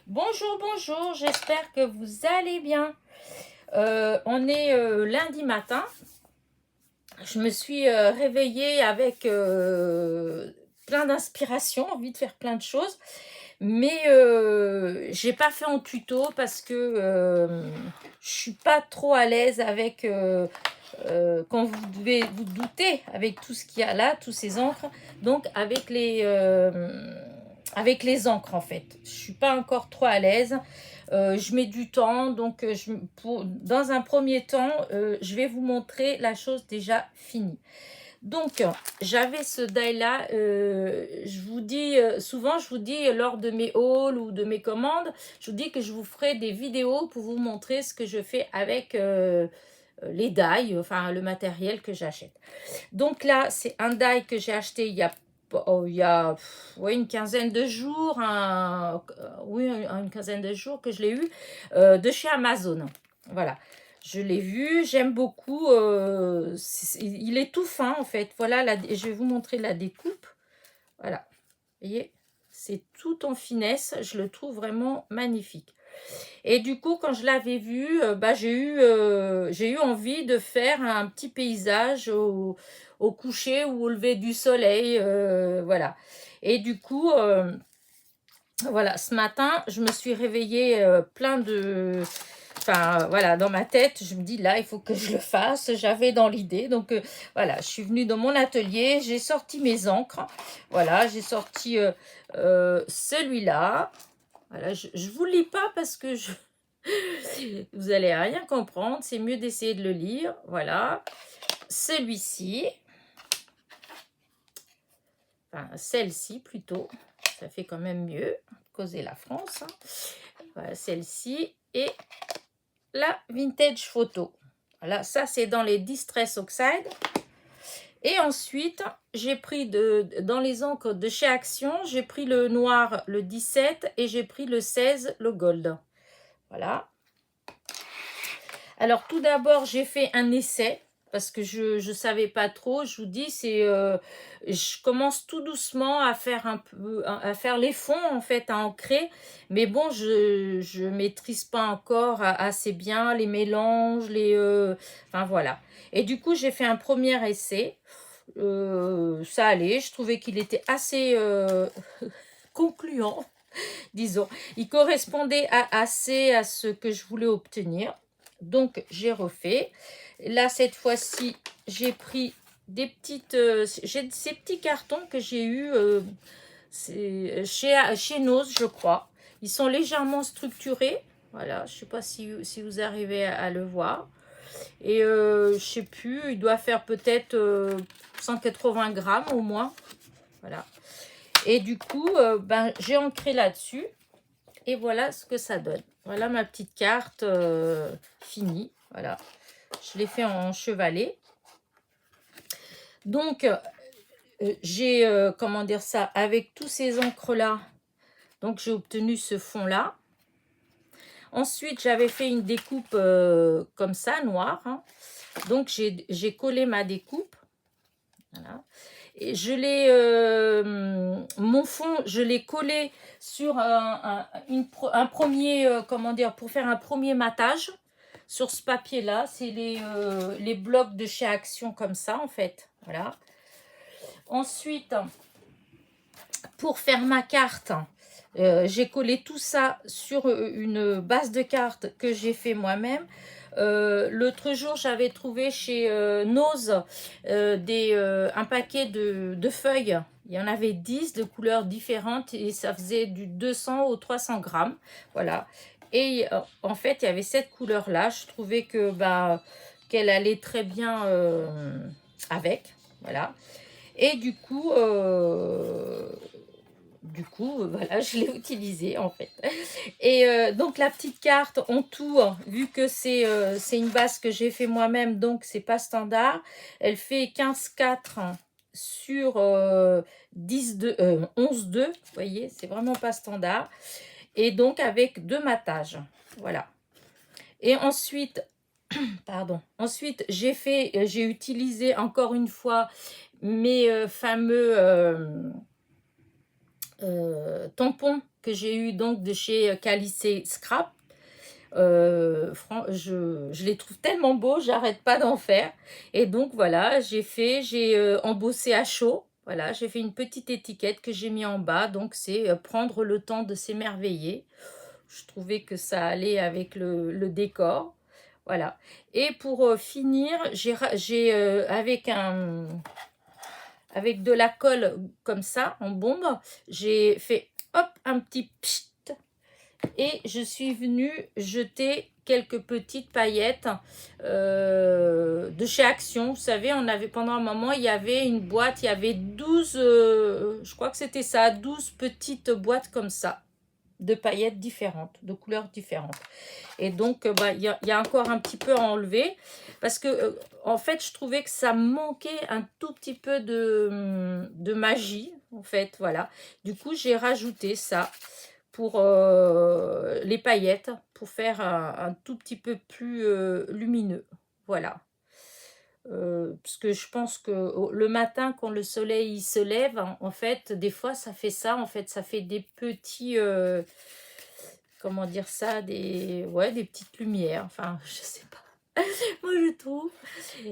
Bonjour, bonjour, j'espère que vous allez bien. On est lundi matin. Je me suis réveillée avec plein d'inspiration, envie de faire plein de choses. Mais j'ai pas fait en tuto parce que je suis pas trop à l'aise avec quand vous devez vous douter avec tout ce qu'il y a là, tous ces encres. Donc avec les encres en fait. Je suis pas encore trop à l'aise. Je mets du temps, donc dans un premier temps, je vais vous montrer la chose déjà finie. Donc, j'avais ce die-là, je vous dis, souvent je vous dis lors de mes hauls ou de mes commandes, je vous dis que je vous ferai des vidéos pour vous montrer ce que je fais avec les die, enfin le matériel que j'achète. Donc là, c'est un die que j'ai acheté il y a ouais, une quinzaine de jours, oui, une quinzaine de jours que je l'ai eu de chez Amazon. Voilà. Je l'ai vu, j'aime beaucoup. Il est tout fin en fait. Voilà, je vais vous montrer la découpe. Voilà. Vous voyez, c'est tout en finesse. Je le trouve vraiment magnifique. Et du coup, quand je l'avais vu, j'ai eu envie de faire un petit paysage au coucher ou au lever du soleil. Voilà. Et du coup, voilà, ce matin, je me suis réveillée plein de... Enfin, voilà, dans ma tête, je me dis, là, il faut que je le fasse. J'avais dans l'idée. Donc, voilà, je suis venue dans mon atelier. J'ai sorti mes encres. Voilà, j'ai sorti celui-là. Voilà, je ne vous lis pas parce que vous allez rien comprendre. C'est mieux d'essayer de le lire. Voilà. Celui-ci. Enfin, celle-ci plutôt. Ça fait quand même mieux. Causer la France. Voilà, celle-ci. Et la Vintage Photo. Voilà, ça c'est dans les Distress Oxide. Et ensuite, j'ai pris dans les encres de chez Action, j'ai pris le noir, le 17, et j'ai pris le 16, le gold. Voilà. Alors, tout d'abord, j'ai fait un essai parce que je ne savais pas trop. Je vous dis, je commence tout doucement à faire les fonds, en fait, à ancrer. Mais bon, je maîtrise pas encore assez bien les mélanges, enfin, voilà. Et du coup, j'ai fait un premier essai. Ça allait. Je trouvais qu'il était assez concluant, disons. Il correspondait assez à ce que je voulais obtenir. Donc, j'ai refait. Là, cette fois-ci, j'ai pris des petites... j'ai ces petits cartons que j'ai eus chez Nose, je crois. Ils sont légèrement structurés. Voilà, je ne sais pas si vous arrivez à le voir. Et je ne sais plus, il doit faire peut-être 180 grammes au moins. Voilà. Et du coup, j'ai ancré là-dessus. Et voilà ce que ça donne. Voilà ma petite carte finie. Voilà. Je l'ai fait en chevalet. Donc, j'ai, comment dire ça, avec tous ces encres-là, donc j'ai obtenu ce fond-là. Ensuite, j'avais fait une découpe comme ça, noire. Hein. Donc, j'ai collé ma découpe. Voilà. Et mon fond, je l'ai collé sur un premier, comment dire, pour faire un premier matage sur ce papier-là. C'est les blocs de chez Action comme ça, en fait. Voilà. Ensuite, pour faire ma carte, j'ai collé tout ça sur une base de carte que j'ai fait moi-même. L'autre jour, j'avais trouvé chez Nose un paquet de feuilles. Il y en avait 10 de couleurs différentes et ça faisait du 200 au 300 grammes. Voilà. Et en fait, il y avait cette couleur-là. Je trouvais qu'elle allait très bien avec. Voilà. Et voilà, je l'ai utilisé en fait. Et donc la petite carte en tout, vu que c'est une base que j'ai fait moi-même, donc c'est pas standard. Elle fait 15,4 sur 11,2. Vous voyez, c'est vraiment pas standard. Et donc avec 2 matages. Voilà. Et ensuite, pardon. Ensuite, j'ai utilisé encore une fois mes fameux tampons que j'ai eu donc de chez Calicé Scrap. Je les trouve tellement beaux, j'arrête pas d'en faire. Et donc voilà, j'ai embossé à chaud. Voilà, j'ai fait une petite étiquette que j'ai mis en bas. Donc c'est prendre le temps de s'émerveiller. Je trouvais que ça allait avec le décor. Voilà. Et pour finir, avec de la colle comme ça, en bombe, j'ai fait hop, un petit pchit, et je suis venue jeter quelques petites paillettes de chez Action. Vous savez, on avait pendant un moment, il y avait une boîte, il y avait 12, je crois que c'était ça, 12 petites boîtes comme ça, de paillettes différentes, de couleurs différentes. Et donc, y a encore un petit peu à enlever parce que, en fait, je trouvais que ça manquait un tout petit peu de magie, en fait, voilà. Du coup, j'ai rajouté ça pour les paillettes, pour faire un tout petit peu plus lumineux, voilà. Parce que je pense que le matin, quand le soleil se lève, en fait, des fois, ça fait ça. En fait, ça fait des petits... comment dire ça? Ouais, des petites lumières. Enfin, je sais pas. Moi, je trouve.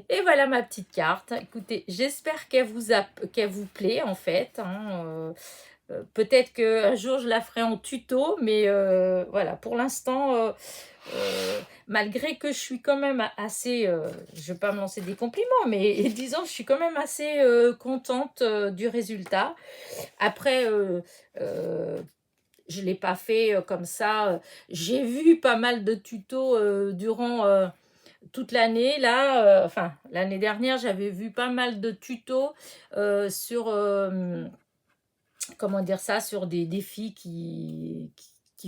Et voilà ma petite carte. Écoutez, j'espère qu'elle vous plaît, en fait. Hein. Peut-être qu'un jour, je la ferai en tuto. Mais voilà, pour l'instant... malgré que je suis quand même assez, je ne vais pas me lancer des compliments, mais disons, je suis quand même assez contente du résultat. Après, je ne l'ai pas fait comme ça. J'ai vu pas mal de tutos durant toute l'année. Là, enfin, l'année dernière, j'avais vu pas mal de tutos sur comment dire ça, sur des défis qui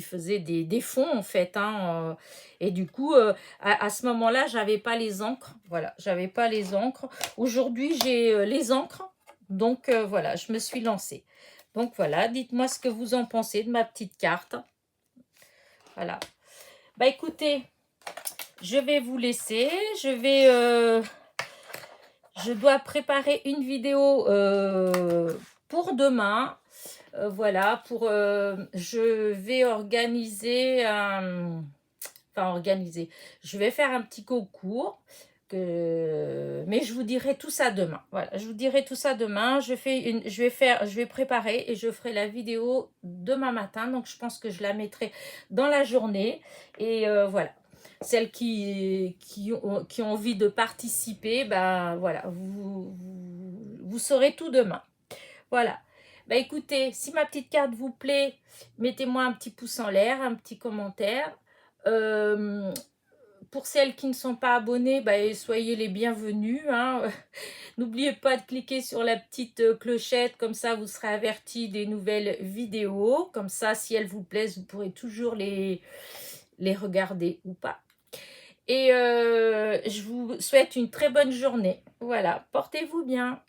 faisaient des fonds en fait. Hein, et du coup, à ce moment-là, j'avais pas les encres. Voilà, j'avais pas les encres. Aujourd'hui, j'ai les encres. Donc voilà, je me suis lancée. Donc voilà, dites-moi ce que vous en pensez de ma petite carte. Voilà. Bah écoutez, je vais vous laisser. Je dois préparer une vidéo pour demain. Voilà, je vais organiser je vais faire un petit concours, mais je vous dirai tout ça demain. Voilà, je vous dirai tout ça demain. Je vais préparer et je ferai la vidéo demain matin. Donc, je pense que je la mettrai dans la journée. Et voilà. Celles qui ont envie de participer, ben voilà, vous saurez tout demain. Voilà. Bah écoutez, si ma petite carte vous plaît, mettez-moi un petit pouce en l'air, un petit commentaire. Pour celles qui ne sont pas abonnées, bah, soyez les bienvenus. Hein. N'oubliez pas de cliquer sur la petite clochette, comme ça vous serez avertis des nouvelles vidéos. Comme ça, si elles vous plaisent, vous pourrez toujours les regarder ou pas. Et je vous souhaite une très bonne journée. Voilà, portez-vous bien.